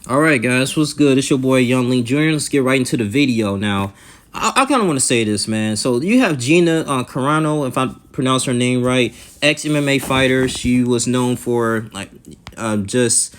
All right, guys, what's good? It's your boy Young Lee Jr. Let's get right into the video now. I kind of want to say this, man. So you have Gina Carano, if I pronounce her name right, ex MMA fighter. She was known for just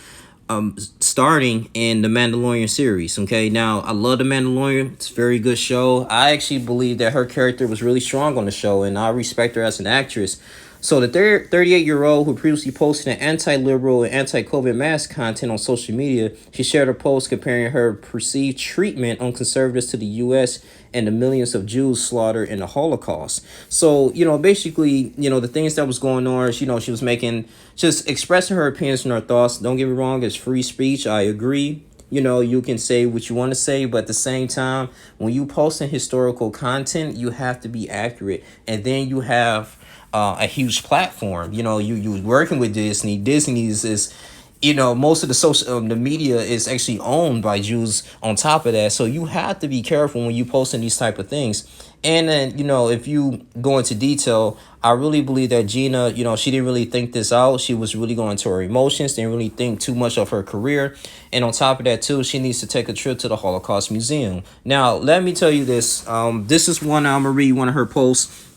starting in the Mandalorian series. Okay, now I love the Mandalorian. It's a very good show. I actually believe that her character was really strong on the show, and I respect her as an actress. So the 38-year-old who previously posted an anti-liberal and anti-COVID mask content on social media, she shared a post comparing her perceived treatment on conservatives to the U.S. and the millions of Jews slaughtered in the Holocaust. So, basically, the things that was going on, she was making, just expressing her opinions and her thoughts. Don't get me wrong, it's free speech. I agree. You can say what you want to say, but at the same time, when you post in historical content, you have to be accurate. And then you have a huge platform. You working with Disney. Disney is most of the social the media is actually owned by Jews on top of that. So you have to be careful when you posting these type of things. And then, if you go into detail, I really believe that Gina, she didn't really think this out. She was really going to her emotions, didn't really think too much of her career. And on top of that, too, she needs to take a trip to the Holocaust Museum. Now, let me tell you this. This is one, I'm going to read one of her posts.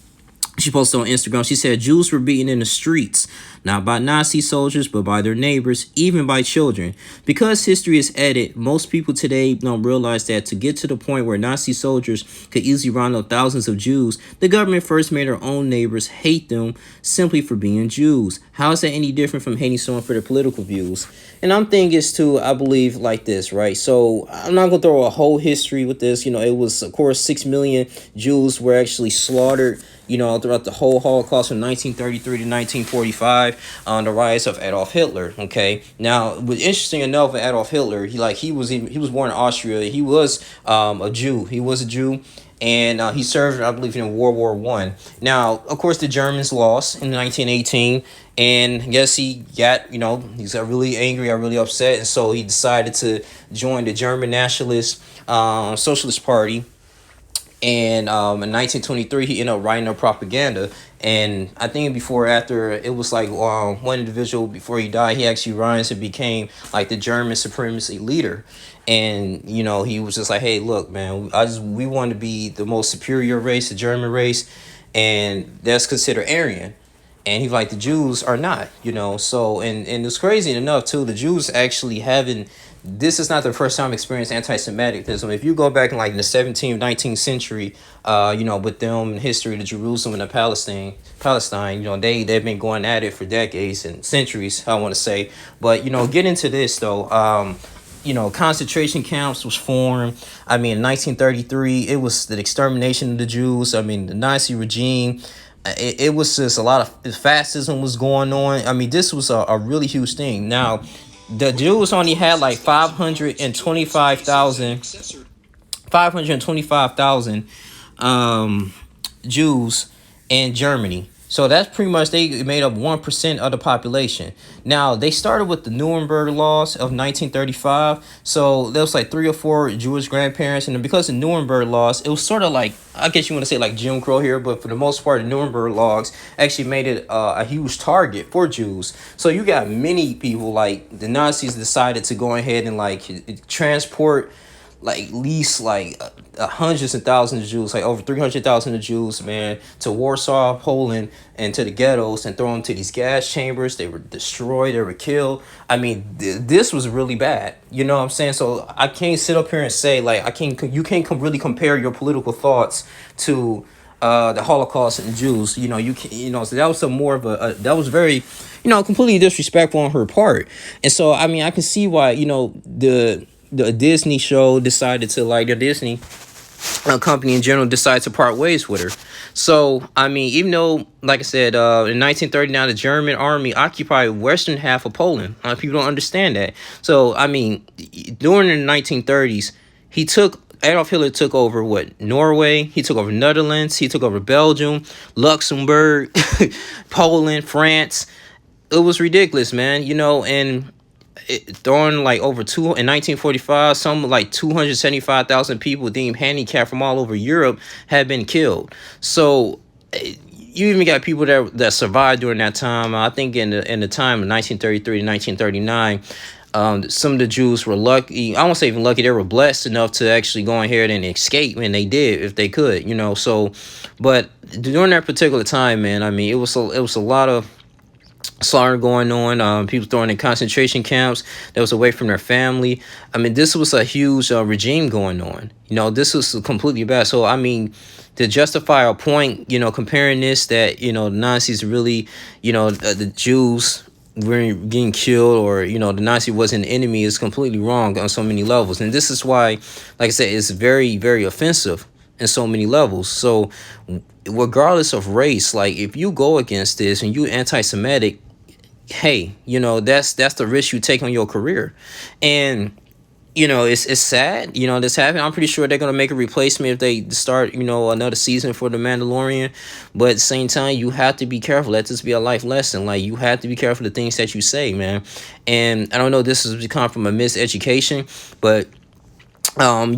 She posted on Instagram. She said Jews were beaten in the streets, not by Nazi soldiers, but by their neighbors, even by children. Because history is edited, most people today don't realize that to get to the point where Nazi soldiers could easily round up thousands of Jews, the government first made their own neighbors hate them simply for being Jews. How is that any different from hating someone for their political views? And I'm thinking is too, I believe like this, right? So I'm not going to throw a whole history with this. It was, of course, 6 million Jews were actually slaughtered throughout the whole Holocaust from 1933 to 1945 on the rise of Adolf Hitler. Okay, now, interesting enough, Adolf Hitler, he was born in Austria. He was a Jew. He was a Jew. And he served, I believe, in World War One. Now, of course, the Germans lost in 1918, and yes, he got, he's got really angry, got really upset, and so he decided to join the German Nationalist Socialist Party. And in 1923, he ended up writing a propaganda. And I think before, after, it was like one individual, before he died, he actually rise and became like the German supremacy leader. And, he was just like, hey, look, man, we want to be the most superior race, the German race. And that's considered Aryan. And he's like, the Jews are not, So, and it's crazy enough, too, the Jews actually haven't, this is not the first time experienced anti-Semitism. If you go back in like the 17th, 19th century, with them in history, the Jerusalem and the Palestine, they've been going at it for decades and centuries, I want to say. But, get into this, though. Concentration camps was formed. I mean, in 1933, it was the extermination of the Jews. I mean, the Nazi regime. It was just a lot of fascism was going on. I mean, this was a really huge thing. Now, the Jews only had like 525,000 Jews in Germany. So that's pretty much, they made up 1% of the population. Now, they started with the Nuremberg laws of 1935. So there was like 3 or 4 Jewish grandparents. And because of Nuremberg laws, it was sort of like, I guess you want to say like Jim Crow here, but for the most part, the Nuremberg laws actually made it a huge target for Jews. So you got many people, like the Nazis decided to go ahead and like transport like at least like hundreds and thousands of Jews, like over 300,000 of Jews, man, to Warsaw, Poland, and to the ghettos, and throw them to these gas chambers. They were destroyed. They were killed. I mean, this was really bad. You know what I'm saying? So I can't sit up here and say like you can't really compare your political thoughts to the Holocaust and the Jews. So that was some more of that was very, completely disrespectful on her part. And so I mean, I can see why the Disney show decided to, like, the Disney company in general decided to part ways with her. So, I mean, even though, like I said, in 1939, the German army occupied western half of Poland. People don't understand that. So, I mean, during the 1930s, Adolf Hitler took over Norway, he took over Netherlands, he took over Belgium, Luxembourg, Poland, France. It was ridiculous, man, and throwing like over in 1945, some like 275,000 people deemed handicapped from all over Europe had been killed. So you even got people that survived during that time. I think in the time of 1933 to 1939, some of the Jews were lucky. I won't say even lucky. They were blessed enough to actually go ahead and escape, and they did if they could, you know. So, but during that particular time, man, I mean, it was a lot of slaughter going on. People thrown in concentration camps that was away from their family. I mean, this was a huge regime going on. You know, this was completely bad. So, I mean, to justify a point, you know, comparing this that, you know, the Nazis really, you know, the Jews were getting killed, or, you know, the Nazi wasn't an enemy, is completely wrong on so many levels. And this is why, like I said, it's very, very offensive in so many levels. So regardless of race, like if you go against this and you anti-Semitic, hey, you know, that's the risk you take on your career. And you know, it's sad, you know, this happened. I'm pretty sure they're going to make a replacement if they start, you know, another season for the Mandalorian. But at the same time, you have to be careful. Let this be a life lesson. Like, you have to be careful of the things that you say, man. And I don't know, this has become from a miseducation, but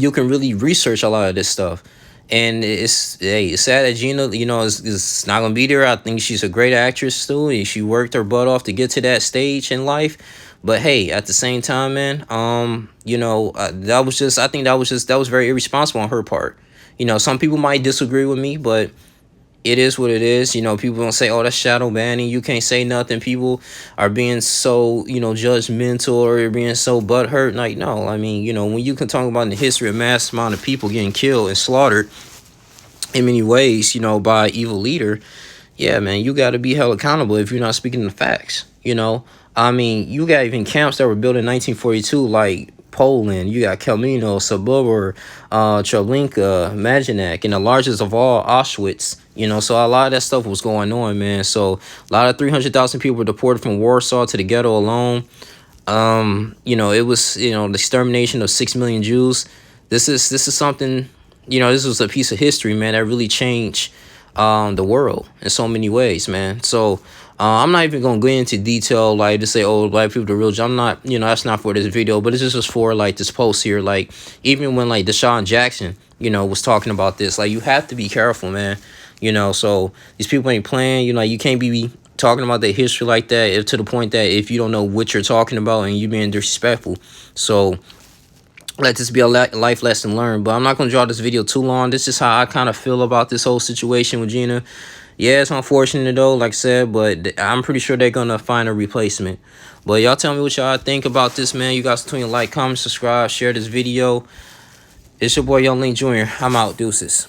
you can really research a lot of this stuff. And it's sad that Gina, you know, is not gonna be there. I think she's a great actress too. She worked her butt off to get to that stage in life. But hey, at the same time, man, you know, that was very irresponsible on her part. You know, some people might disagree with me, but it is what it is. You know, people don't say, oh, that's shadow banning, you can't say nothing. People are being so, you know, judgmental, or being so butthurt. Like, no, I mean, you know, when you can talk about in the history of mass amount of people getting killed and slaughtered in many ways, you know, by evil leader, yeah, man, you got to be held accountable if you're not speaking the facts. You know, I mean, you got even camps that were built in 1942, like Poland. You got Kalmino, Sobibor, Treblinka, Majinak, and the largest of all, Auschwitz. You know, so a lot of that stuff was going on, man. So a lot of 300,000 people were deported from Warsaw to the ghetto alone. You know, it was, you know, the extermination of 6 million Jews. This is something, you know, this was a piece of history, man, that really changed the world in so many ways, man. So I'm not even gonna go into detail, like, to say, oh, black people the real. I'm not, you know, that's not for this video, but it's just for like this post here. Like, even when like Deshaun Jackson, you know, was talking about this, like, you have to be careful, man. You know, so these people ain't playing. You know, you can't be talking about their history like that, if to the point that if you don't know what you're talking about and you being disrespectful. So let this be a life lesson learned. But I'm not going to draw this video too long. This is how I kind of feel about this whole situation with Gina. Yeah, it's unfortunate though, like I said, but I'm pretty sure they're going to find a replacement. But y'all tell me what y'all think about this, man. You guys between like, comment, subscribe, share this video. It's your boy Young Link Jr. I'm out. Deuces.